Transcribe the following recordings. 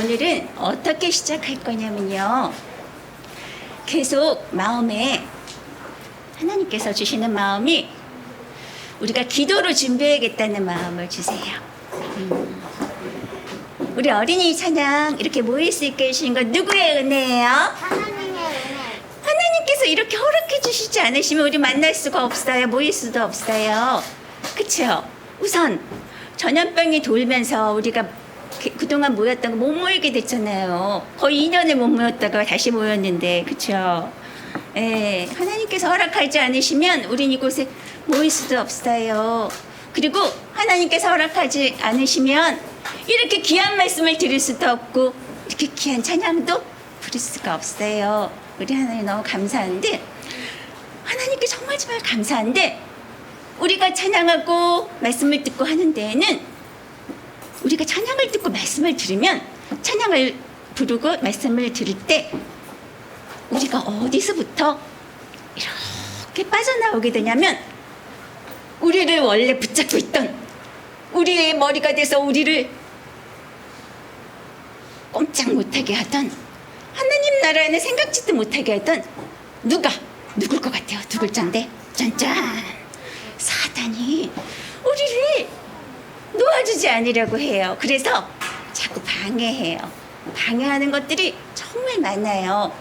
오늘은 어떻게 시작할 거냐면요. 계속 마음에 하나님께서 주시는 마음이 우리가 기도로 준비해야겠다는 마음을 주세요. 우리 어린이 찬양 이렇게 모일 수 있게 해주신 건 누구의 은혜예요? 하나님의 은혜. 하나님께서 이렇게 허락해 주시지 않으시면 우리 만날 수가 없어요. 모일 수도 없어요. 그쵸? 우선 전염병이 돌면서 우리가 그동안 모였던 거 못 모이게 됐잖아요. 거의 2년을 못 모였다가 다시 모였는데, 그쵸? 예, 하나님께서 허락하지 않으시면 우린 이곳에 모일 수도 없어요. 그리고 하나님께서 허락하지 않으시면 이렇게 귀한 말씀을 들을 수도 없고 이렇게 귀한 찬양도 부를 수가 없어요. 우리 하나님 너무 감사한데, 하나님께 정말 감사한데, 우리가 찬양하고 말씀을 듣고 하는 데에는 우리가 찬양을 듣고 말씀을 들으면, 찬양을 부르고 말씀을 들을 때 우리가 어디서부터 이렇게 빠져나오게 되냐면, 우리를 원래 붙잡고 있던 우리의 머리가 돼서 우리를 꼼짝 못하게 하던, 하나님 나라에는 생각지도 못하게 하던 누굴 것 같아요? 두 글자인데 짠짠, 사단이 우리를 놓아주지 않으려고 해요. 그래서 자꾸 방해해요. 방해하는 것들이 정말 많아요.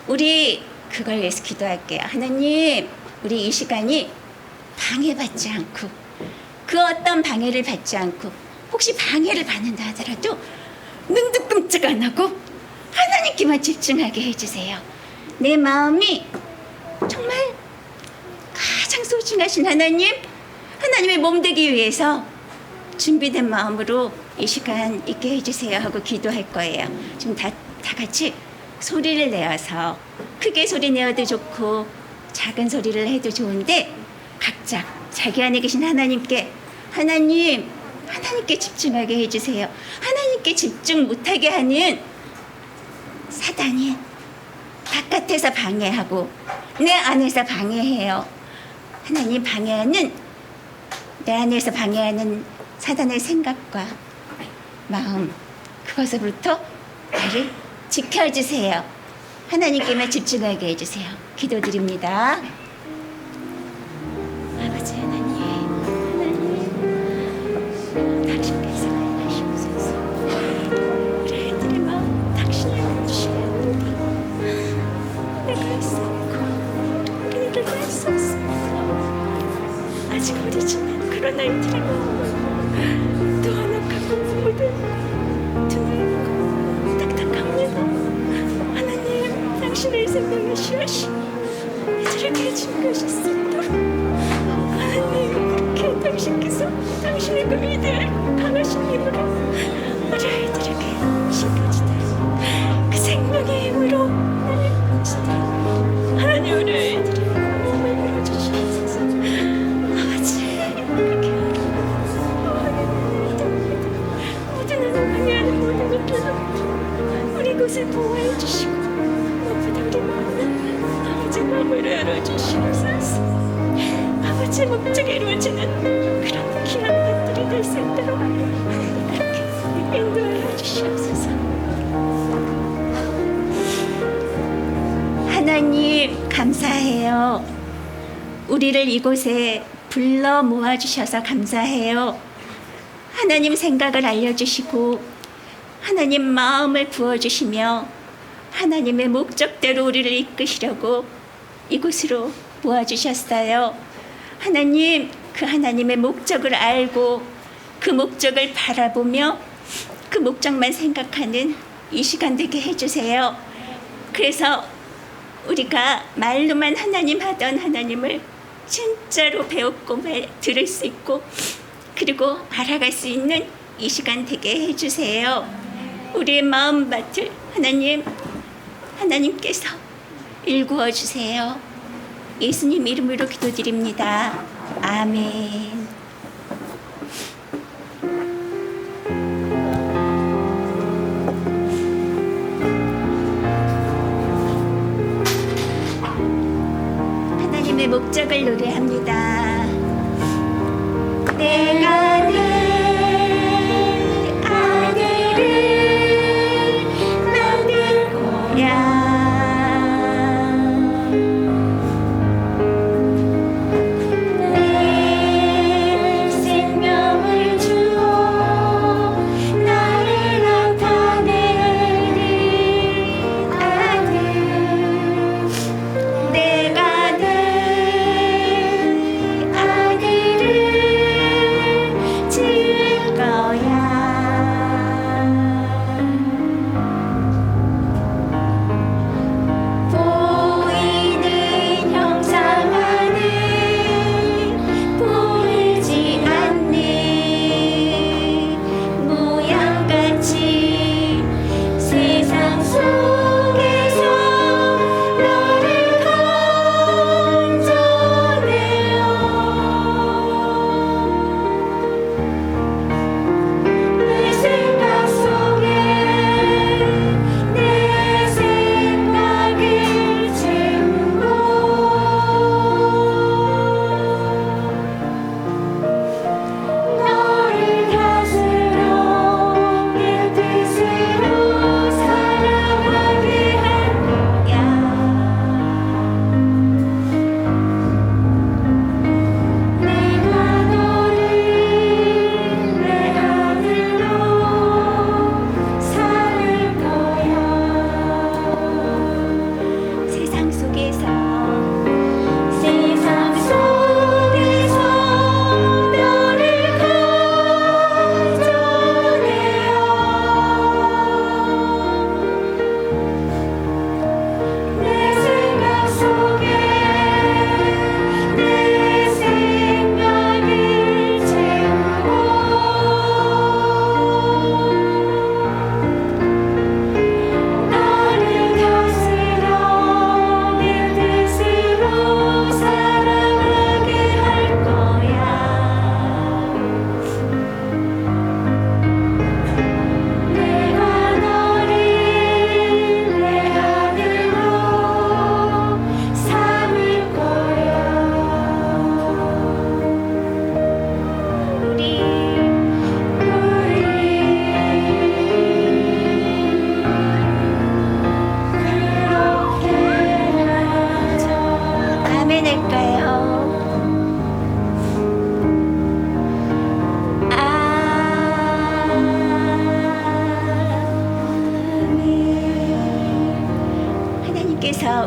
우리 그걸 위해서 기도할게요. 하나님, 우리 이 시간이 방해받지 않고, 그 어떤 방해를 받지 않고, 혹시 방해를 받는다 하더라도 눈도 끔찍 안 하고 하나님께만 집중하게 해주세요. 내 마음이 정말 가장 소중하신 하나님의 몸 되기 위해서 준비된 마음으로 이 시간 있게 해주세요 하고 기도할 거예요. 지금 다 같이 소리를 내어서, 크게 소리 내어도 좋고 작은 소리를 해도 좋은데, 각자 자기 안에 계신 하나님께 하나님께 집중하게 해주세요. 하나님께 집중 못하게 하는 사단이 바깥에서 방해하고 내 안에서 방해해요. 하나님 방해하는, 내 안에서 방해하는 사단의 생각과 마음, 그것으로부터 나를 지켜주세요. 하나님께만 집중하게 해주세요. 기도드립니다. 아버지 하나님, 당신께서 하시옵소서. 우리 아이들의 마음 당신이 알아주셔야 내가 할 수 없고 우리들도 할 수 없습니다. 아직 어리지만 그런 아이들의 마음은 또 하나가고 묻은 두 눈이 딱딱합니다. 하나님, 당신의 생명이 쉬어시 이들에게 해준 것이었습니다. 하나님, 그렇게 당신께서 당신의 그 위대한 강하신 힘으로 우리 아이들에게 신겨주다, 그 생명의 힘으로 하나님 주시다. 하나님, 우리 아이들의 몸을 열어주시옵소서. 아버지, 그렇게 모든 하나님 방해하는 모든 것들로 우리 곳을 보호해 주시고, 무엇보다 우리 마음을, 아버지 마음을 열어주시옵소서. 아버지 목적에 이루어지는 그런 귀한 것들이 될 수 있도록 그렇게 인도하여 주시옵소서. 하나님, 감사해요. 우리를 이곳에 불러 모아주셔서 감사해요. 하나님 생각을 알려주시고 하나님 마음을 부어주시며 하나님의 목적대로 우리를 이끄시려고 이곳으로 모아주셨어요. 하나님, 그 하나님의 목적을 알고 그 목적을 바라보며 그 목적만 생각하는 이 시간 되게 해주세요. 그래서 우리가 말로만 하나님 하던 하나님을 진짜로 배웠고 들을 수 있고, 그리고 알아갈 수 있는 이 시간 되게 해주세요. 우리의 마음밭을 하나님께서 일구어 주세요. 예수님 이름으로 기도드립니다. 아멘. 하나님의 목적을 노래합니다. 내가 내 아들을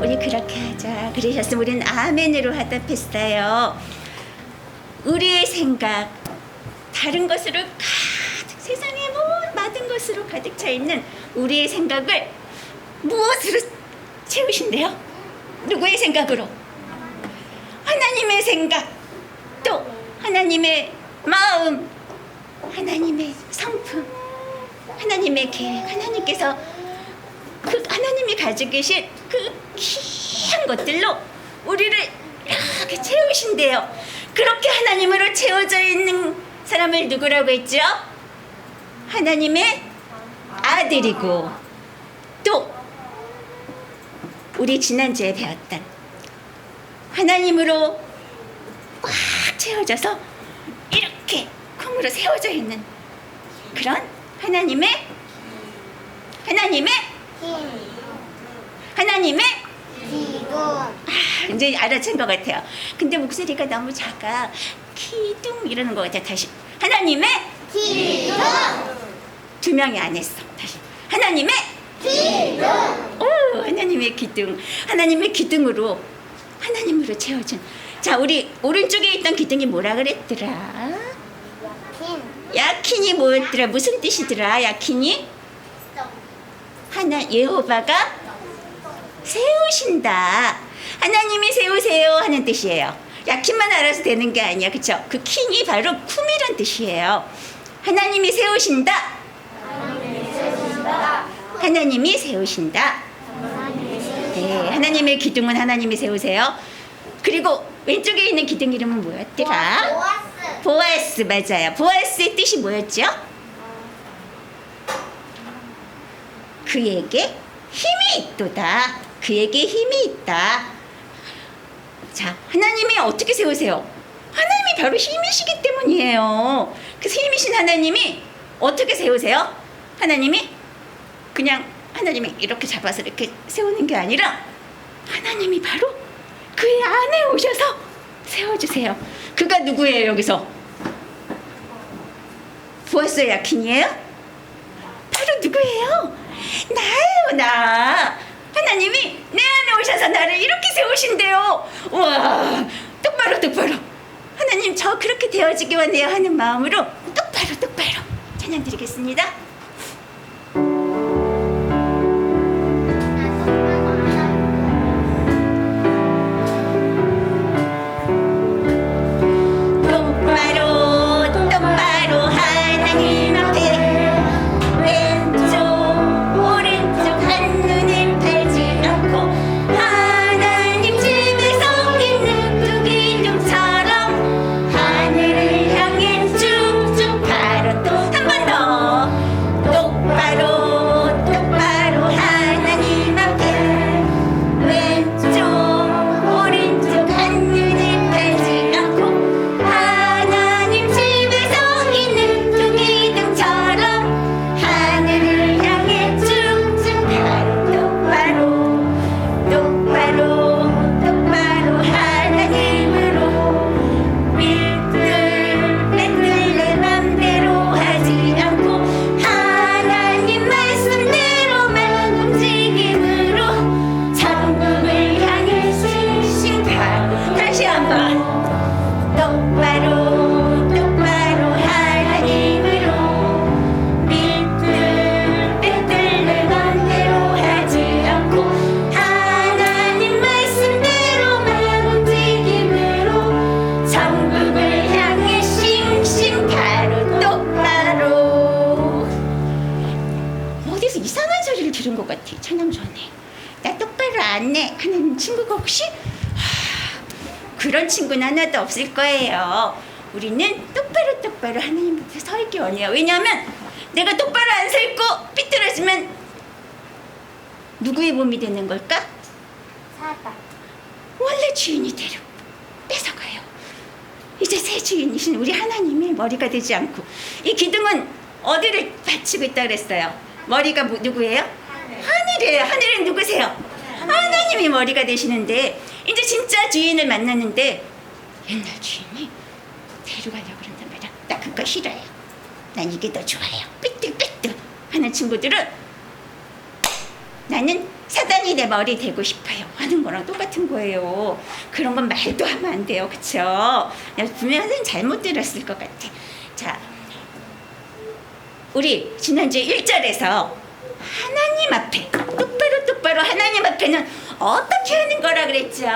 우리 그렇게 하자. 그러셨으면 우리는 아멘으로 화답했어요. 우리의 생각, 다른 것으로 가득, 세상에 모든 것으로 가득 차 있는 우리의 생각을 무엇으로 채우신대요? 누구의 생각으로? 하나님의 생각, 또 하나님의 마음, 하나님의 성품, 하나님의 계획, 하나님께서 그 하나님이 가지고 계신 그 귀한 것들로 우리를 이렇게 채우신대요. 그렇게 하나님으로 채워져 있는 사람을 누구라고 했죠? 하나님의 아들이고, 또 우리 지난주에 배웠던 하나님으로 꽉 채워져서 이렇게 콩으로 세워져 있는 그런 하나님의 기둥. 이제 알아챈 것 같아요. 근데 목소리가 너무 작아. 기둥 이러는 것 같아. 다시 하나님의 기둥. 두 명이 안 했어. 다시 하나님의 기둥. 오, 하나님의 기둥. 하나님의 기둥으로 하나님으로 채워준. 자, 우리 오른쪽에 있던 기둥이 뭐라 그랬더라? 야킨이 뭐였더라? 무슨 뜻이더라? 야킨이 예호바가 세우신다. 하나님이 세우세요 하는 뜻이에요. 야킨만 알아서 되는 게 아니야, 그렇죠? 그 킨이 바로 쿰이란 뜻이에요. 하나님이 세우신다. 하나님이 세우신다. 네, 하나님의 기둥은 하나님이 세우세요. 그리고 왼쪽에 있는 기둥 이름은 뭐였더라? 보아스. 맞아요. 보아스의 뜻이 뭐였죠? 그에게 힘이 있도다. 그에게 힘이 있다. 자, 하나님이 어떻게 세우세요? 하나님이 바로 힘이시기 때문이에요. 그래서 힘이신 하나님이 어떻게 세우세요? 하나님이 그냥 하나님이 이렇게 잡아서 이렇게 세우는 게 아니라 하나님이 바로 그의 안에 오셔서 세워주세요. 그가 누구예요 여기서? 보아스 야킨이에요? 바로 누구예요? 나예요, 나. 하나님이 내 안에 오셔서 나를 이렇게 세우신대요. 와, 똑바로 하나님 저 그렇게 되어지기 원해요 하는 마음으로 똑바로 찬양 드리겠습니다. 똑바로 하나님 앞에 왼쪽 오른쪽 한눈에 팔지 않고 하나님 집에서 있는 두 기둥처럼 하늘을 향해 쭉쭉 바로 또 한 번 더 똑바로 하나님 앞에 왼쪽 오른쪽 한눈에 팔지 않고 하나님 집에서 있는 두 기둥처럼 하늘을 향해 쭉쭉 똑바로 하나님으로 삐뚤빼뚤 내 맘대로 하지 않고 하나님 말씀대로만 움직임으로 천국을 향해 싱싱하고 다시 한번 똑바로 하나님으로 삐뚤빼뚤 내 맘대로 하지 않고 하나님 말씀대로만 움직임으로 천국을 향해 싱싱 바로 똑바로. 어디서 이상한 소리를 들은 것 같아. 찬양 전에 나 똑바로 안 해 하는 친구가 혹시 그런 친구는 하나도 없을 거예요. 우리는 똑바로 하나님 앞에 서 있기 원해요. 왜냐하면 내가 똑바로 안 서 있고 삐뚤어지면 누구의 몸이 되는 걸까? 사다. 원래 주인이 뺏어가요. 이제 새 주인이신 우리 하나님의 머리가 되지 않고 이 기둥은 어디를 받치고 있다 그랬어요? 머리가 누구예요? 하늘이에요. 하늘은 누구세요? 하나님이 머리가 되시는데 이제 진짜 주인을 만났는데 옛날 주인이 데려가려고 그런단 말이야. 나 그거 싫어요. 난 이게 더 좋아요. 삐뚤빼뚤 하는 친구들은 나는 사단이 내 머리 되고 싶어요 하는 하는 거랑 똑같은 거예요. 그런 건 말도 하면 안 돼요. 그쵸? 분명 선생님 잘못 들었을 것 같아. 자, 우리 지난주에 1절에서 하나님 앞에 똑바로 하나님 앞에는 어떻게 하는 거라 그랬죠?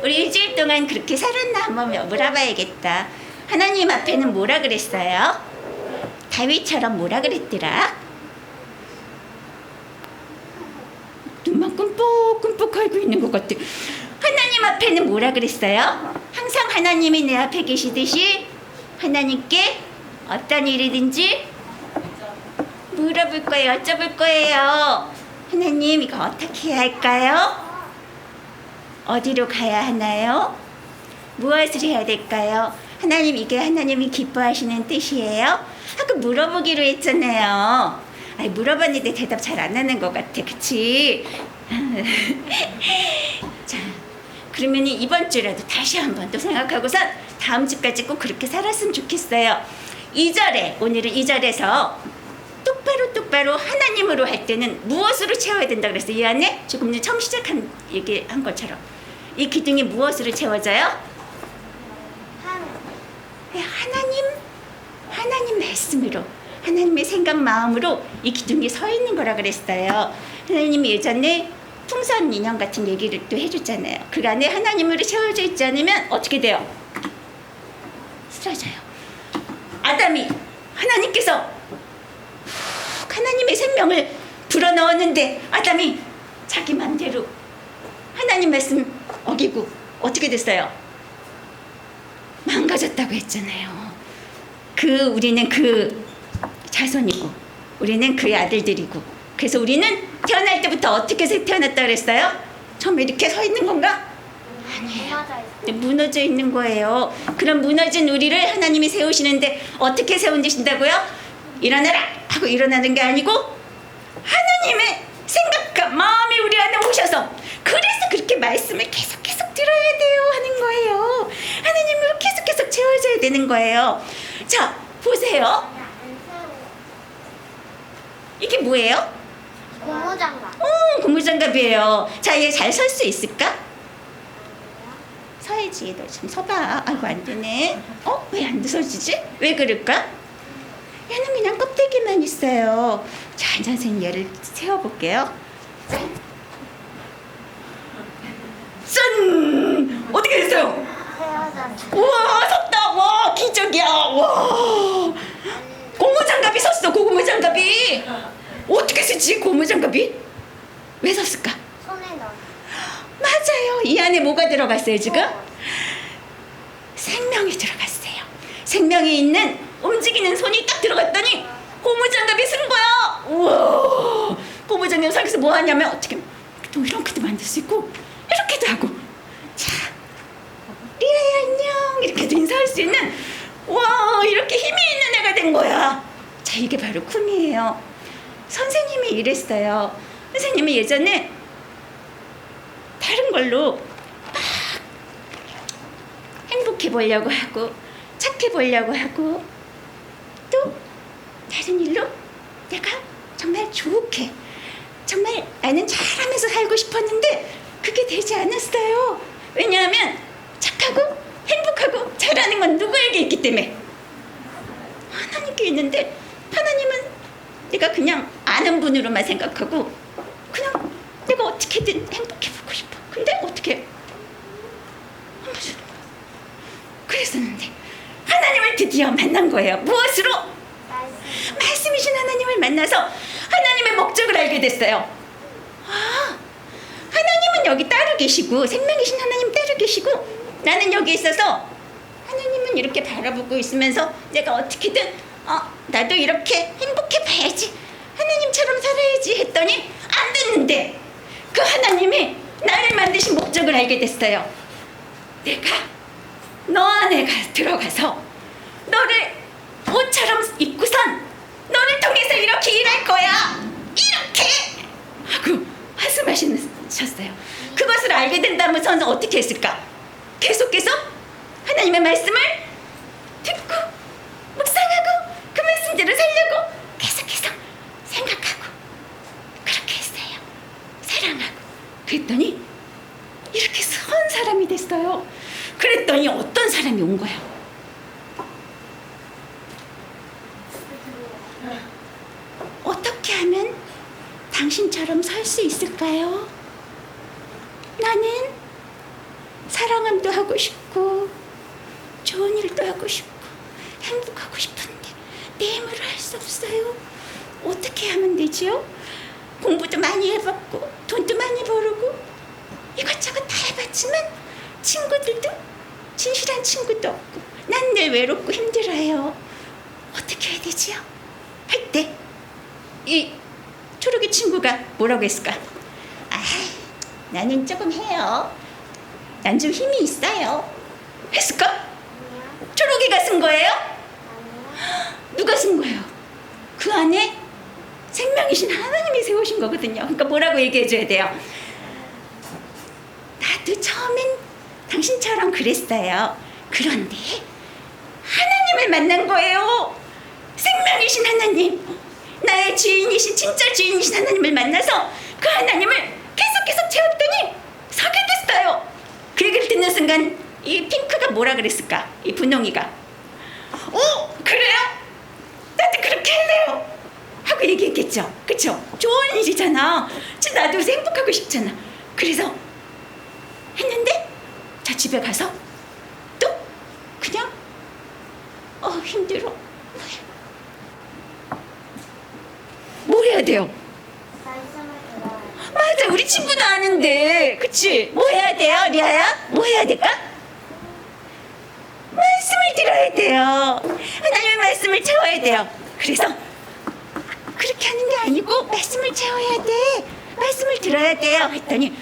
우리 일주일 동안 그렇게 살았나 한번 물어봐야겠다. 하나님 앞에는 뭐라 그랬어요? 다윗처럼 뭐라 그랬더라? 눈만 끔뻑끔뻑 하고 있는 것 같아. 하나님 앞에는 뭐라 그랬어요? 항상 하나님이 내 앞에 계시듯이 하나님께 어떤 일이든지 물어볼 거예요. 여쭤볼 거예요. 하나님, 이거 어떻게 해야 할까요? 어디로 가야 하나요? 무엇을 해야 될까요? 하나님, 이게 하나님이 기뻐하시는 뜻이에요? 아까 물어보기로 했잖아요. 아니, 물어봤는데 대답 잘 안 하는 것 같아. 그치? 자, 그러면 이번 주라도 다시 한 번 또 생각하고서 다음 주까지 꼭 그렇게 살았으면 좋겠어요. 2절에, 오늘은 2절에서 똑바로 하나님으로 할 때는 무엇으로 채워야 된다 그랬어요? 이 안에 조금 전에 처음 시작한 얘기한 것처럼 이 기둥이 무엇으로 채워져요? 하나님 말씀으로, 하나님의 생각 마음으로 이 기둥이 서 있는 거라 그랬어요. 하나님이 예전에 풍선 인형 같은 얘기를 또 해줬잖아요. 그 안에 하나님으로 채워져 있지 않으면 어떻게 돼요? 쓰러져요. 아담이 하나님께서 하나님의 생명을 불어넣었는데 아담이 자기 맘대로 하나님 말씀 어기고 어떻게 됐어요? 망가졌다고 했잖아요. 우리는 그 자손이고 우리는 그의 아들들이고 그래서 우리는 태어날 때부터 어떻게 태어났다 그랬어요? 처음에 이렇게 서 있는 건가? 아니에요. 무너져 있는 거예요. 그럼 무너진 우리를 하나님이 세우시는데 어떻게 세운다고요? 일어나라 하고 일어나는 게 아니고 하나님의 생각과 마음이 우리 안에 오셔서 그래서 그렇게 말씀을 계속 들어야 돼요 하는 거예요. 하나님으로 계속 채워져야 되는 거예요. 자, 보세요. 이게 뭐예요? 고무장갑. 고무장갑이에요. 자, 얘 잘 설 수 있을까? 서야지. 너 좀 서봐. 아이고, 안 되네. 왜 안 서지지? 왜 그럴까? 얘는 그냥 껍데기만 있어요. 자, 선생님 얘를 세워볼게요. 짠! 어떻게 됐어요? 세워졌어. 우와, 섰다. 와, 기적이야. 와, 고무장갑이 섰어. 고무장갑이 어떻게 쓰지? 고무장갑이 왜 섰을까? 손에 넣어. 맞아요. 이 안에 뭐가 들어갔어요 지금? 생명이 들어갔어요. 생명이 있는 움직이는 손이 딱 들어갔더니 고무장갑이 쓴 거야. 우와, 고무장갑 상에서 뭐 하냐면 어떻게 또 이렇게도 만들 수 있고 이렇게도 하고, 자, 리아야 안녕 이렇게도 인사할 수 있는, 와, 이렇게 힘이 있는 애가 된 거야. 자, 이게 바로 쿰이에요. 선생님이 이랬어요. 선생님이 예전에 다른 걸로 막 행복해 보려고 하고 착해 보려고 하고 또 다른 일로 내가 정말 좋게 정말 나는 잘하면서 살고 싶었는데 그게 되지 않았어요. 왜냐하면 착하고 행복하고 잘하는 건 누구에게 있기 때문에 하나님께 있는데, 하나님은 내가 그냥 아는 분으로만 생각하고 그냥 내가 어떻게든 행복해 보고 싶어. 근데 어떻게 안 봐주는 거야. 그랬었는데 하나님을 드디어 만난 거예요. 무엇으로? 말씀이신 하나님을 만나서 하나님의 목적을 알게 됐어요. 아, 하나님은 여기 따로 계시고 생명이신 하나님 따로 계시고 나는 여기 있어서 하나님은 이렇게 바라보고 있으면서 내가 어떻게든 나도 이렇게 행복해 봐야지, 하나님처럼 살아야지 했더니 안 됐는데 그 하나님이 나를 만드신 목적을 알게 됐어요. 내가 너 안에 들어가서 너를 옷처럼 입고선 너를 통해서 이렇게 일할 거야. 이렇게 하고 말씀하셨어요. 그것을 알게 된다면 저는 어떻게 했을까? 계속해서 하나님의 말씀을 듣고 묵상하고 그 말씀대로 살려고 계속해서 생각하고 그렇게 했어요. 사랑하고 그랬더니 당신처럼 살 수 있을까요? 나는 사랑함도 하고 싶고 좋은 일도 하고 싶고 행복하고 싶은데 내 힘으로 할 수 없어요. 어떻게 하면 되지요? 공부도 많이 해봤고 돈도 많이 벌고 이것저것 다 해봤지만 친구들도 진실한 친구도 없고 난 늘 외롭고 힘들어요. 어떻게 해야 되지요? 할 때 이 초록이 친구가 뭐라고 했을까? 아, 나는 조금 해요. 난 좀 힘이 있어요. 했을까? 초록이가 쓴 거예요? 누가 쓴 거예요? 그 안에 생명이신 하나님이 세우신 거거든요. 그러니까 뭐라고 얘기해줘야 돼요? 나도 처음엔 당신처럼 그랬어요. 그런데 하나님을 만난 거예요. 생명이신 하나님, 나의 주인이신 진짜 주인이신 하나님을 만나서 그 하나님을 계속 채웠더니 서게 됐어요. 그 얘기를 듣는 순간 이 핑크가 뭐라 그랬을까? 이 분홍이가 그래요? 나도 그렇게 할래요 하고 얘기했겠죠. 그쵸? 좋은 일이잖아. 진짜 나도 요새 행복하고 싶잖아. 그래서 했는데 저 집에 가서 또 그냥 힘들어. 뭐 해야 돼요? 말씀을 들어요. 맞아, 우리 친구도 아는데. 그치? 뭐 해야 돼요, 리아야? 뭐 해야 될까? 말씀을 들어야 돼요. 하나님의 말씀을 채워야 돼요. 그래서 그렇게 하는 게 아니고 말씀을 채워야 돼. 말씀을 들어야 돼요. 했더니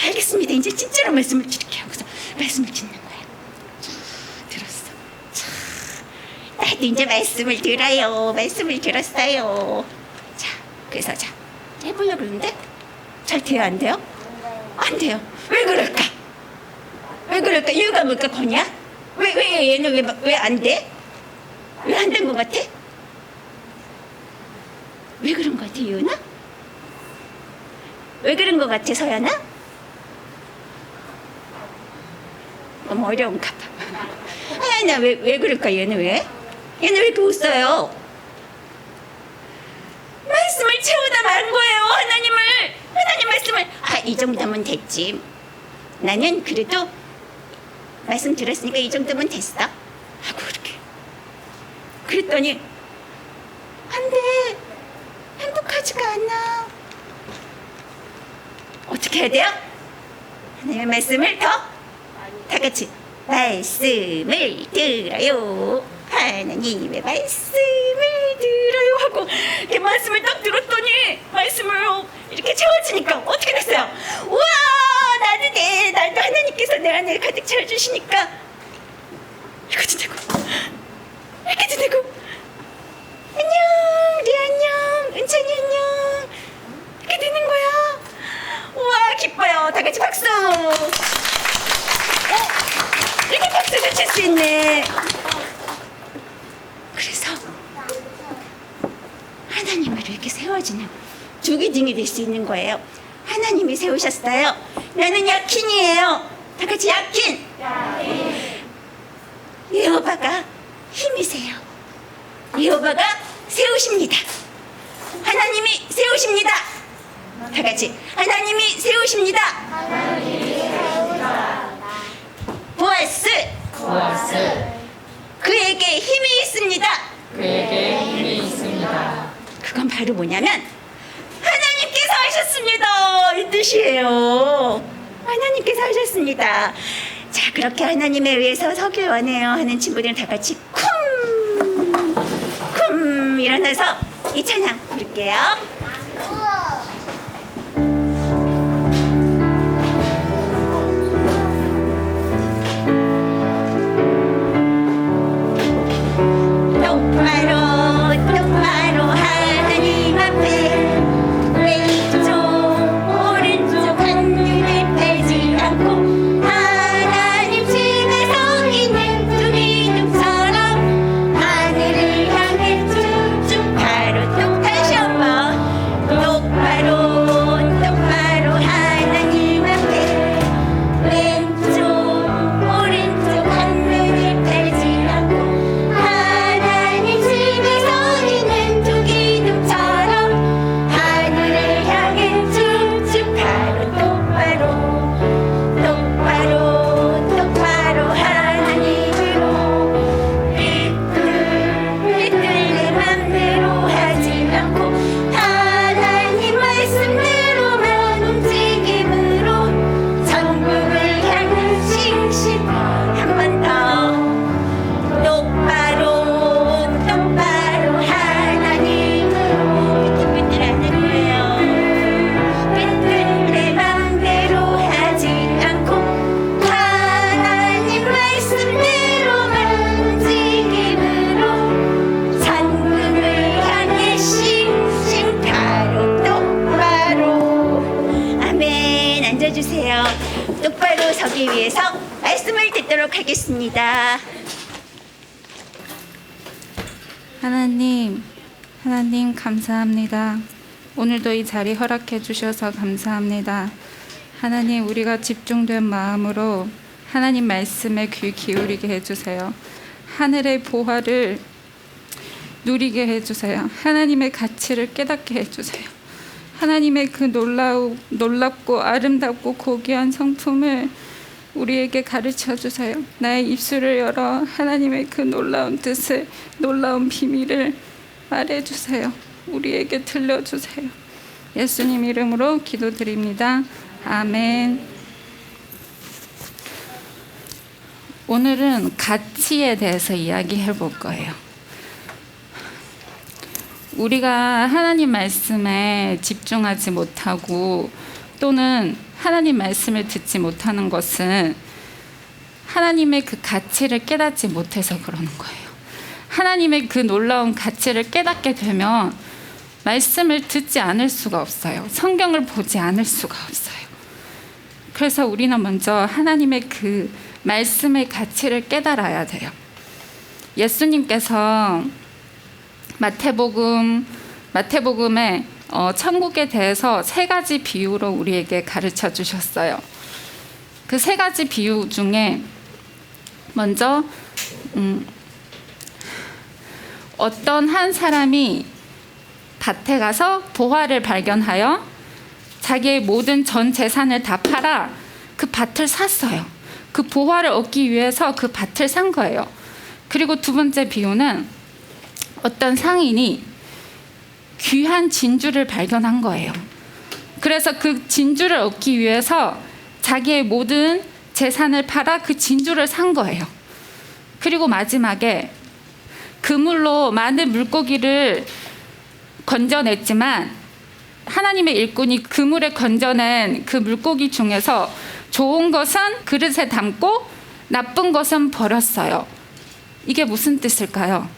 알겠습니다. 이제 진짜로 말씀을 이렇게 하고서 말씀을 듣는 거야. 자, 들었어. 자, 나도 이제 말씀을 들어요. 말씀을 들었어요. 자, 그래서 자 해보려고 그러는데 잘 돼요, 안 돼요? 안 돼요. 왜 그럴까? 왜 그럴까? 이유가 뭘까, 거냐? 왜 얘는 왜 안 돼? 왜 안 된 것 같아? 왜 그런 것 같아, 이유나? 왜 그런 것 같아, 서연아? 너무 어려운가 봐. 하연아, 왜 그럴까, 얘는 왜? 얘는 왜 이렇게 웃어요? 말씀을 채우다 만 거예요, 하나님 말씀을. 이 정도면 됐지. 나는 그래도 말씀 들었으니까 이 정도면 됐어 하고 그렇게 그랬더니 안 돼, 행복하지가 않아. 어떻게 해야 돼요? 하나님의 말씀을 다 같이 말씀을 들어요. 하나님의 말씀을 들어요 하고 이렇게 말씀을 딱 들었더니 말씀을 이렇게 채워지니까 어떻게 됐어요? 우와, 나도 하나님께서 내 안에 가득 채워주시니까 이거도 되고 이렇게도 되고 안녕, 리 안녕, 은찬이 안녕, 이렇게 되는 거야. 우와, 기뻐요. 다 같이 박수. 이렇게 박수를 칠 수 있네. 그래서 하나님으로 이렇게 세워지는 두기둥이 될 수 있는 거예요. 하나님이 세우셨어요. 나는 야킨이에요. 다 같이 야킨. 여호와가 힘이세요. 여호와가 세우십니다. 하나님이 세우십니다. 다 같이 하나님이 세우십니다. 보아스. 그에게 힘이 있습니다. 그건 바로 뭐냐면 하나님께서 하셨습니다, 이 뜻이에요. 하나님께서 하셨습니다. 자, 그렇게 하나님에 의해서 서길 원해요 하는 친구들은 다 같이 쿵 일어나서 이 찬양 부를게요. 똑바로 하나님 앞에 왼쪽 오른쪽 하늘을 펴지 않고 하나님 집에 서 있는 두기둥처럼 하늘을 향해 쭉쭉 바로 똑 다시 한번 기도하도록 하겠습니다. 하나님 감사합니다. 오늘도 이 자리 허락해 주셔서 감사합니다. 하나님, 우리가 집중된 마음으로 하나님 말씀에 귀 기울이게 해주세요. 하늘의 보화를 누리게 해주세요. 하나님의 가치를 깨닫게 해주세요. 하나님의 그 놀랍고 아름답고 고귀한 성품을 우리에게 가르쳐 주세요. 나의 입술을 열어 하나님의 그 놀라운 뜻을, 놀라운 비밀을 말해 주세요. 우리에게 들려주세요. 예수님 이름으로 기도드립니다. 아멘. 오늘은 가치에 대해서 이야기해 볼 거예요. 우리가 하나님 말씀에 집중하지 못하고 또는 하나님 말씀을 듣지 못하는 것은 하나님의 그 가치를 깨닫지 못해서 그러는 거예요. 하나님의 그 놀라운 가치를 깨닫게 되면 말씀을 듣지 않을 수가 없어요. 성경을 보지 않을 수가 없어요. 그래서 우리는 먼저 하나님의 그 말씀의 가치를 깨달아야 돼요. 예수님께서 마태복음에 천국에 대해서 3가지 비유로 우리에게 가르쳐 주셨어요. 그 3가지 비유 중에 먼저 어떤 한 사람이 밭에 가서 보화를 발견하여 자기의 모든 전 재산을 다 팔아 그 밭을 샀어요. 그 보화를 얻기 위해서 그 밭을 산 거예요. 그리고 2번째 비유는 어떤 상인이 귀한 진주를 발견한 거예요. 그래서 그 진주를 얻기 위해서 자기의 모든 재산을 팔아 그 진주를 산 거예요. 그리고 마지막에 그물로 많은 물고기를 건져냈지만 하나님의 일꾼이 그물에 건져낸 그 물고기 중에서 좋은 것은 그릇에 담고 나쁜 것은 버렸어요. 이게 무슨 뜻일까요?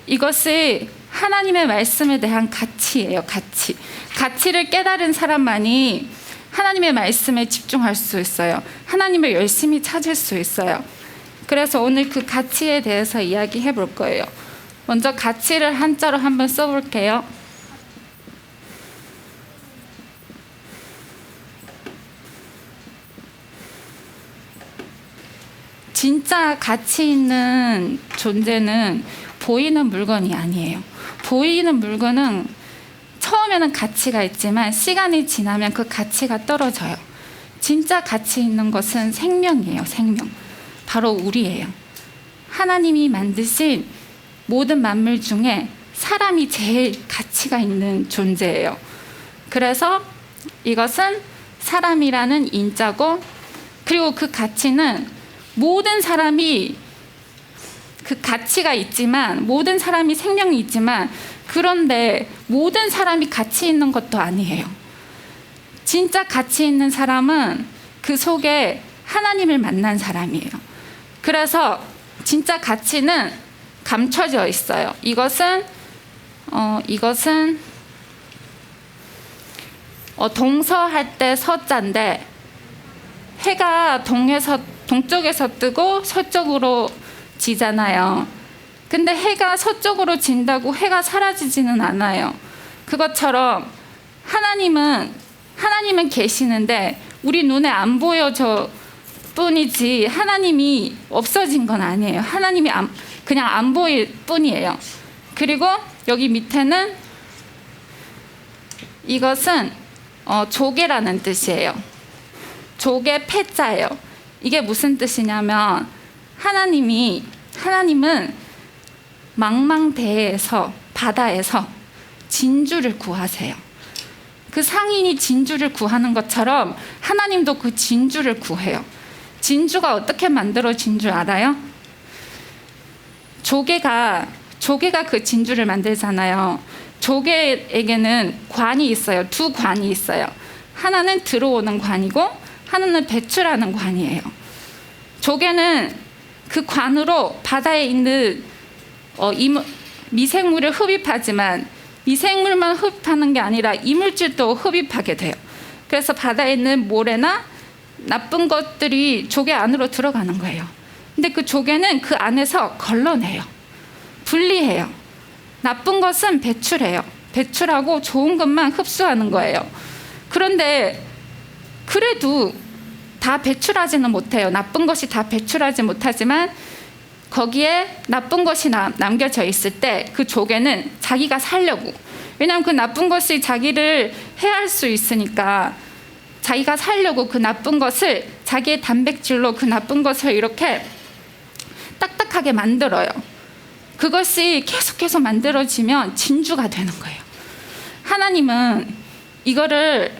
이것이 하나님의 말씀에 대한 가치예요. 가치를 깨달은 사람만이 하나님의 말씀에 집중할 수 있어요. 하나님을 열심히 찾을 수 있어요. 그래서 오늘 그 가치에 대해서 이야기해 볼 거예요. 먼저 가치를 한자로 한번 써볼게요. 진짜 가치 있는 존재는 보이는 물건이 아니에요. 보이는 물건은 처음에는 가치가 있지만 시간이 지나면 그 가치가 떨어져요. 진짜 가치 있는 것은 생명이에요. 생명. 바로 우리예요. 하나님이 만드신 모든 만물 중에 사람이 제일 가치가 있는 존재예요. 그래서 이것은 사람이라는 인자고, 그리고 그 가치는 모든 사람이 그 가치가 있지만, 모든 사람이 생명이 있지만, 그런데 모든 사람이 가치 있는 것도 아니에요. 진짜 가치 있는 사람은 그 속에 하나님을 만난 사람이에요. 그래서 진짜 가치는 감춰져 있어요. 이것은 동서할 때 서자인데, 해가 동쪽에서 뜨고 서쪽으로 지잖아요. 근데 해가 서쪽으로 진다고 해가 사라지지는 않아요. 그것처럼 하나님은 계시는데 우리 눈에 안 보여져 뿐이지 하나님이 없어진 건 아니에요. 하나님이 그냥 안 보일 뿐이에요. 그리고 여기 밑에는 이것은 조개라는 뜻이에요. 조개 패자예요. 이게 무슨 뜻이냐면 하나님은 망망대해에서, 바다에서 진주를 구하세요. 그 상인이 진주를 구하는 것처럼 하나님도 그 진주를 구해요. 진주가 어떻게 만들어진 줄 알아요? 조개가 그 진주를 만들잖아요. 조개에게는 관이 있어요. 2관이 있어요. 하나는 들어오는 관이고 하나는 배출하는 관이에요. 조개는 그 관으로 바다에 있는 미생물을 흡입하지만 미생물만 흡입하는 게 아니라 이물질도 흡입하게 돼요. 그래서 바다에 있는 모래나 나쁜 것들이 조개 안으로 들어가는 거예요. 근데 그 조개는 그 안에서 걸러내요. 분리해요. 나쁜 것은 배출해요. 배출하고 좋은 것만 흡수하는 거예요. 그런데 그래도 다 배출하지는 못해요. 나쁜 것이 다 배출하지 못하지만 거기에 나쁜 것이 남겨져 있을 때 그 조개는 자기가 살려고, 왜냐하면 그 나쁜 것이 자기를 해할 수 있으니까 자기가 살려고 그 나쁜 것을 자기의 단백질로 그 나쁜 것을 이렇게 딱딱하게 만들어요. 그것이 계속 만들어지면 진주가 되는 거예요. 하나님은 이거를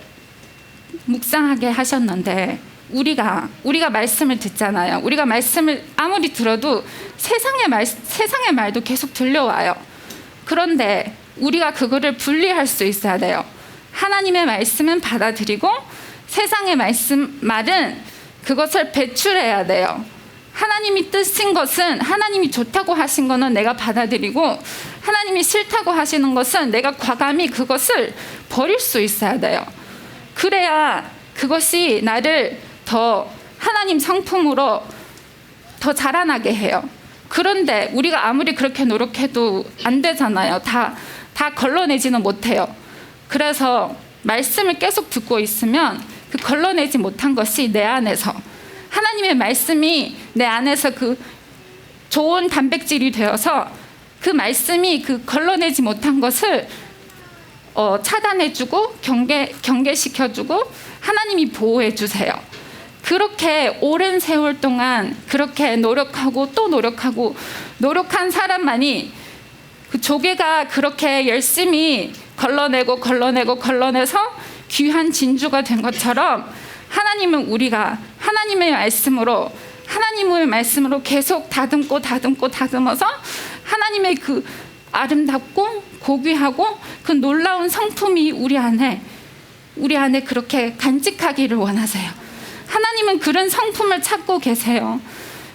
묵상하게 하셨는데 우리가 말씀을 듣잖아요. 우리가 말씀을 아무리 들어도 세상의 말도 계속 들려와요. 그런데 우리가 그거를 분리할 수 있어야 돼요. 하나님의 말씀은 받아들이고 세상의 말은 그것을 배출해야 돼요. 하나님이 뜻인 것은, 하나님이 좋다고 하신 거는 내가 받아들이고 하나님이 싫다고 하시는 것은 내가 과감히 그것을 버릴 수 있어야 돼요. 그래야 그것이 나를 더 하나님 성품으로 더 자라나게 해요. 그런데 우리가 아무리 그렇게 노력해도 안 되잖아요. 다 걸러내지는 못해요. 그래서 말씀을 계속 듣고 있으면 그 걸러내지 못한 것이 내 안에서, 하나님의 말씀이 내 안에서 그 좋은 단백질이 되어서 그 말씀이 그 걸러내지 못한 것을 차단해주고 경계시켜주고 하나님이 보호해주세요. 그렇게 오랜 세월 동안 그렇게 노력하고 또 노력한 사람만이, 그 조개가 그렇게 열심히 걸러내서 귀한 진주가 된 것처럼 하나님은 우리가 하나님의 말씀으로 계속 다듬어서 하나님의 그 아름답고 고귀하고 그 놀라운 성품이 우리 안에 그렇게 간직하기를 원하세요. 하나님은 그런 성품을 찾고 계세요.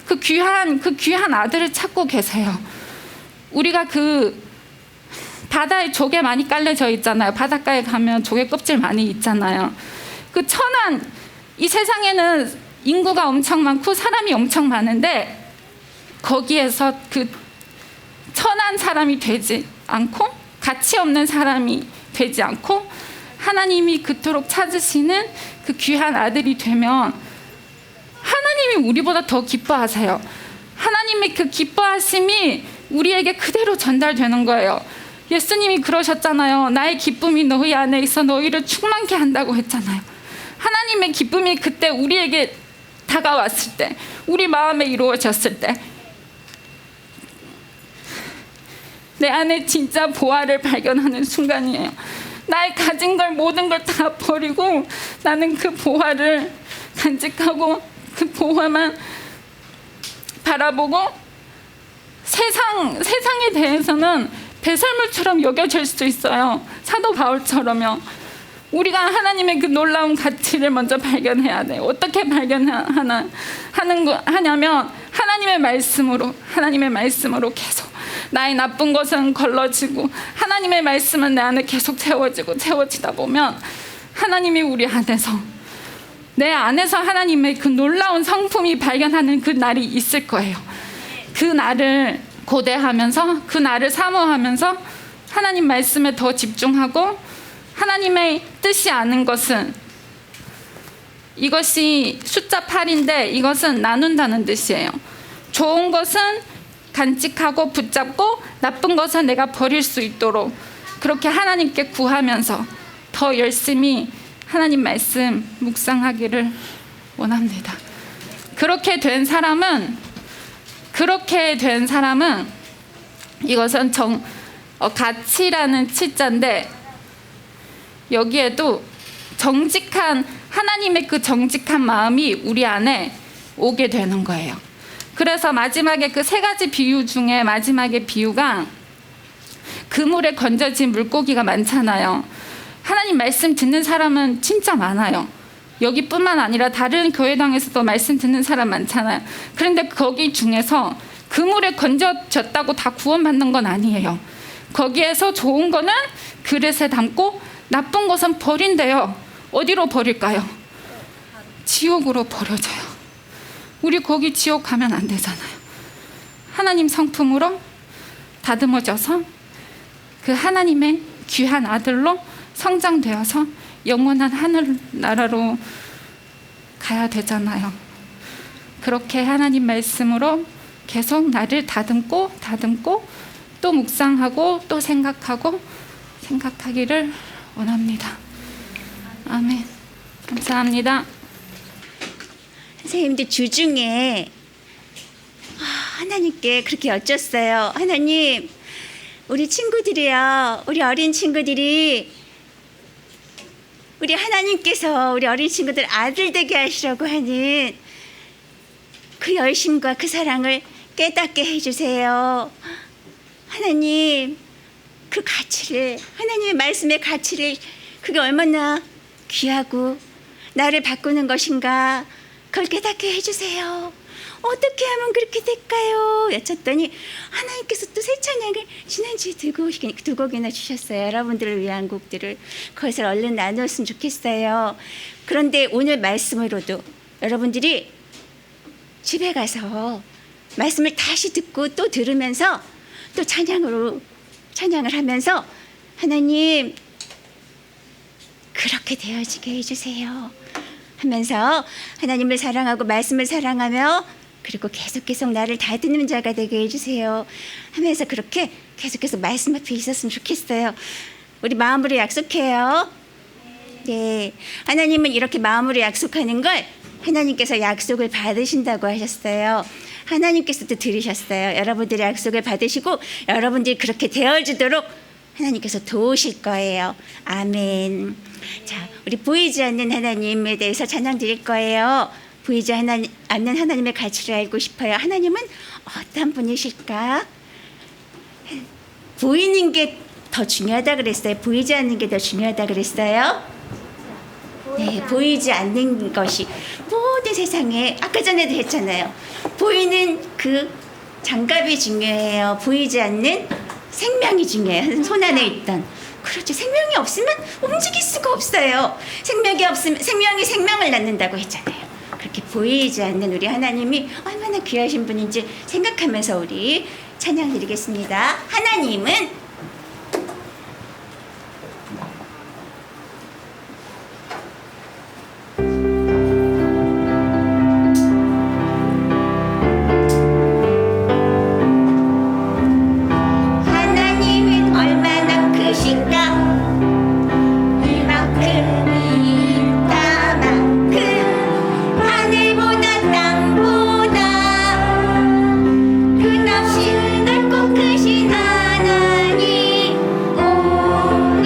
그 귀한 아들을 찾고 계세요. 우리가 그 바다에 조개 많이 깔려져 있잖아요. 바닷가에 가면 조개 껍질 많이 있잖아요. 그 천한, 이 세상에는 인구가 엄청 많고 사람이 엄청 많은데 거기에서 그 천한 사람이 되지 않고 가치 없는 사람이 되지 않고 하나님이 그토록 찾으시는 그 귀한 아들이 되면 하나님이 우리보다 더 기뻐하세요. 하나님의 그 기뻐하심이 우리에게 그대로 전달되는 거예요. 예수님이 그러셨잖아요. 나의 기쁨이 너희 안에 있어 너희를 충만케 한다고 했잖아요. 하나님의 기쁨이 그때 우리에게 다가왔을 때, 우리 마음에 이루어졌을 때 내 안에 진짜 보화를 발견하는 순간이에요. 나의 가진 걸 모든 걸 다 버리고 나는 그 보화를 간직하고 그 보화만 바라보고 세상에 대해서는 배설물처럼 여겨질 수 있어요. 사도 바울처럼요. 우리가 하나님의 그 놀라운 가치를 먼저 발견해야 돼요. 어떻게 하냐면 하나님의 말씀으로 계속 나의 나쁜 것은 걸러지고 하나님의 말씀은 내 안에 계속 채워지다 보면 하나님이 우리 안에서, 내 안에서 하나님의 그 놀라운 성품이 발견하는 그 날이 있을 거예요. 그 날을 고대하면서, 그 날을 사모하면서 하나님 말씀에 더 집중하고, 하나님의 뜻이 아는 것은, 이것이 숫자 8인데 이것은 나눈다는 뜻이에요. 좋은 것은 간직하고 붙잡고 나쁜 것은 내가 버릴 수 있도록 그렇게 하나님께 구하면서 더 열심히 하나님 말씀 묵상하기를 원합니다. 그렇게 된 사람은 이것은 가치라는 치자인데 여기에도 정직한, 하나님의 그 정직한 마음이 우리 안에 오게 되는 거예요. 그래서 마지막에 그 세 가지 비유 중에 마지막에 비유가 그물에 건져진 물고기가 많잖아요. 하나님 말씀 듣는 사람은 진짜 많아요. 여기뿐만 아니라 다른 교회당에서도 말씀 듣는 사람 많잖아요. 그런데 거기 중에서 그물에 건져졌다고 다 구원받는 건 아니에요. 거기에서 좋은 거는 그릇에 담고 나쁜 것은 버린대요. 어디로 버릴까요? 지옥으로 버려져요. 우리 거기 지옥 가면 안 되잖아요. 하나님 성품으로 다듬어져서 그 하나님의 귀한 아들로 성장되어서 영원한 하늘나라로 가야 되잖아요. 그렇게 하나님 말씀으로 계속 나를 다듬고 또 묵상하고 또 생각하기를 원합니다. 아멘. 감사합니다. 선생님들 주중에 하나님께 그렇게 여쭸어요. 하나님, 우리 친구들이요, 우리 어린 친구들이 우리 하나님께서 우리 어린 친구들 아들 되게 하시려고 하는 그 열심과 그 사랑을 깨닫게 해주세요. 하나님, 그 가치를, 하나님의 말씀의 가치를, 그게 얼마나 귀하고 나를 바꾸는 것인가, 그걸 깨닫게 해주세요. 어떻게 하면 그렇게 될까요? 여쭸더니 하나님께서 또 새 찬양을 지난주에 두 곡이나 주셨어요. 여러분들을 위한 곡들을. 그것을 얼른 나누었으면 좋겠어요. 그런데 오늘 말씀으로도 여러분들이 집에 가서 말씀을 다시 듣고 또 들으면서 또 찬양을 하면서 하나님, 그렇게 되어지게 해주세요 하면서 하나님을 사랑하고 말씀을 사랑하며 그리고 계속 나를 다듬는 자가 되게 해주세요 하면서 그렇게 계속해서 말씀 앞에 있었으면 좋겠어요. 우리 마음으로 약속해요. 네, 하나님은 이렇게 마음으로 약속하는 걸 하나님께서 약속을 받으신다고 하셨어요. 하나님께서도 들으셨어요. 여러분들의 약속을 받으시고 여러분들이 그렇게 되어주도록 하나님께서 도우실 거예요. 아멘. 자, 우리 보이지 않는 하나님에 대해서 찬양 드릴 거예요. 보이지 않는 하나님의 가치를 알고 싶어요. 하나님은 어떤 분이실까? 보이는 게 더 중요하다 그랬어요. 보이지 않는 게 더 중요하다 그랬어요. 네, 보이지 않는 것이 모든 세상에, 아까 전에도 했잖아요. 보이는 그 장갑이 중요해요. 보이지 않는 생명이 중요해요. 손 안에 있던. 그렇죠. 생명이 없으면 움직일 수가 없어요. 생명이 없으면 생명이 생명을 낳는다고 했잖아요. 그렇게 보이지 않는 우리 하나님이 얼마나 귀하신 분인지 생각하면서 우리 찬양 드리겠습니다. 하나님은 얼마나 크신가? 이만큼 이따만큼 하늘보다 땅보다 끝없이 넓고 크신 하나님, 오늘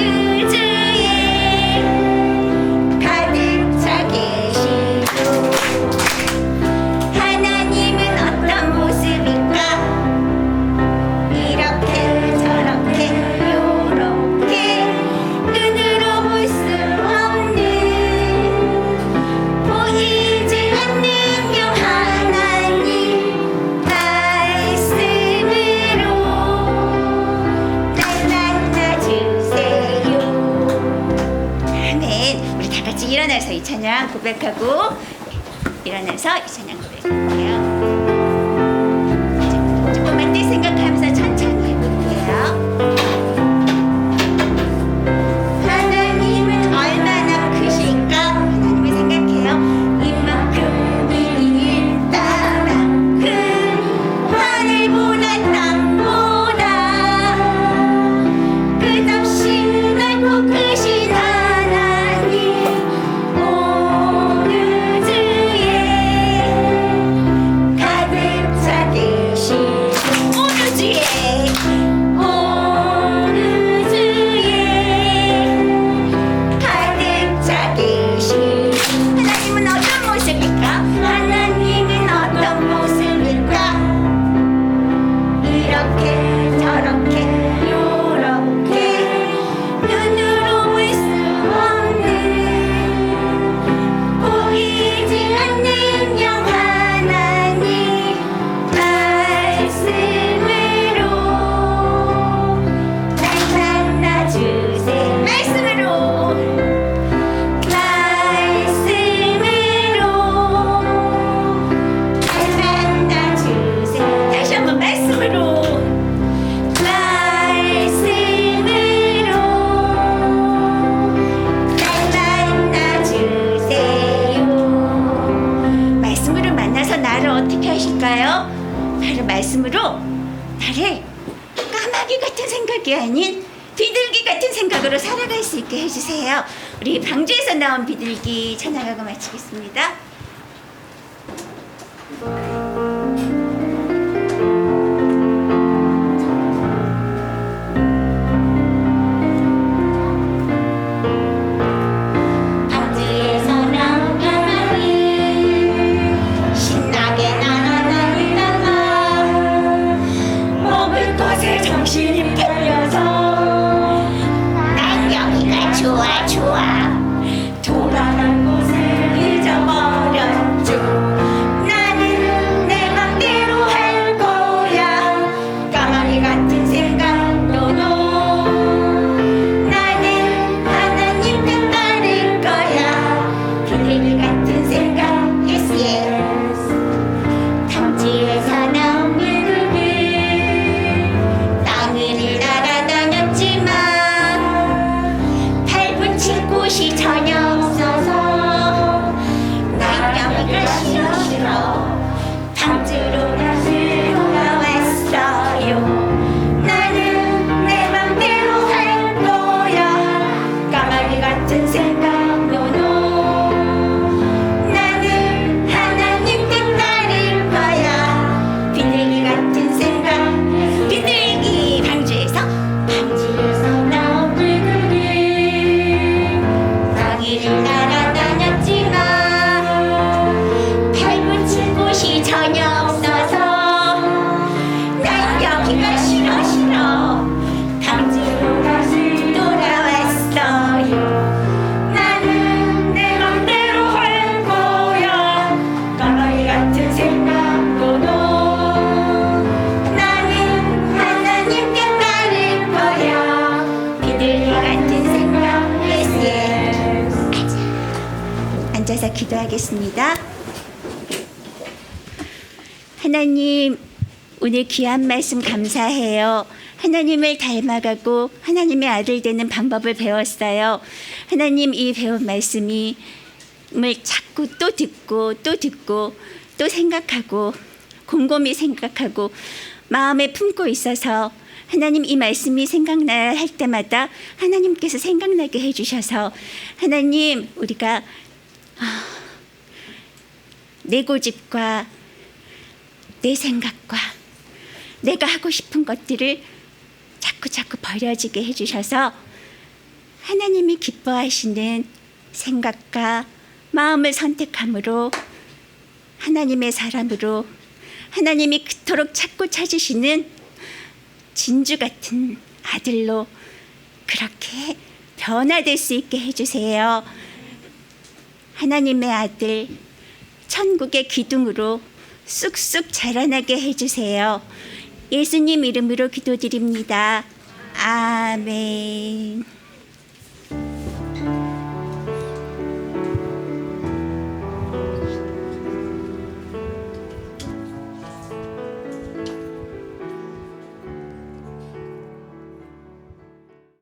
주에 가득 차 계시고 하나님은 어떤 모습일까? 이렇게 저렇게 요렇게 눈으로 볼 수 없는 보이지 않는 영 하나님 말씀으로 날 만나주세요. 아멘. 우리 다 같이 일어나서 이 찬양 고백하고 일어나서 이 찬양 고백할게요. 조금만 때 생각하면서 천천히 해볼게요. 하나님은 얼마나 크실까? 하나님을 생각해요. 이만큼 이따만큼 하늘보다 땅보다 끝없이 넓고 크신 하나님, 오늘 주에 가득 차 계시고 오늘 주에 난여기 같은 생각이 아닌 비둘기 같은 생각으로 살아갈 수 있게 해주세요. 우리 방주에서 나온 비둘기 찬양하고 마치겠습니다. 방주에서 나온 까마귀 신나게 날아다니다가 먹을 것에 정신이 팔려서 난 여기가 좋아 좋아 돌아갈 곳을 잊어버렸죠. 나는 내 맘대로 할 거야. 까마귀 같은 생각로도 나는 하나님 뜻 따를 거야. 비둘기 같은 생각 yes yes. 탐지에서 나온 비둘기 땅을 날아다녔지만 밟은 칠 곳이 전혀 없어서 난 여기가 싫어 방주로 다시 돌아왔어요. 나는 내 맘대로 할 거야. 까마귀 같은 생각로도 나는 하나님 뜻 따를 거야. 비둘기 같은 생각 비둘기 방주에서 나온 비둘기 땅을 날아다녔지만 밟은 칠 곳이 전혀 없어서 난 여기가 싫어 방주로 다시 돌아왔어요. 나는 내 맘대로 할 거야. 까마귀 같은 생각로도 나는 하나님 뜻 따를 거야. 비둘기 같은 생각 yes yes. 앉아서 기도하겠습니다. 하나님, 오늘 귀한 말씀 감사해요. 하나님을 닮아가고 하나님의 아들 되는 방법을 배웠어요. 하나님, 이 배운 말씀을 자꾸 또 듣고 또 생각하고 곰곰이 생각하고 마음에 품고 있어서 하나님 이 말씀이 생각나야 할 때마다 하나님께서 생각나게 해주셔서 하나님 우리가 내 고집과 내 생각과 내가 하고 싶은 것들을 자꾸 버려지게 해주셔서 하나님이 기뻐하시는 생각과 마음을 선택함으로 하나님의 사람으로 하나님이 그토록 찾고 찾으시는 진주 같은 아들로 그렇게 변화될 수 있게 해주세요. 하나님의 아들 천국의 기둥으로 쑥쑥 자라나게 해주세요. 예수님 이름으로 기도드립니다. 아멘.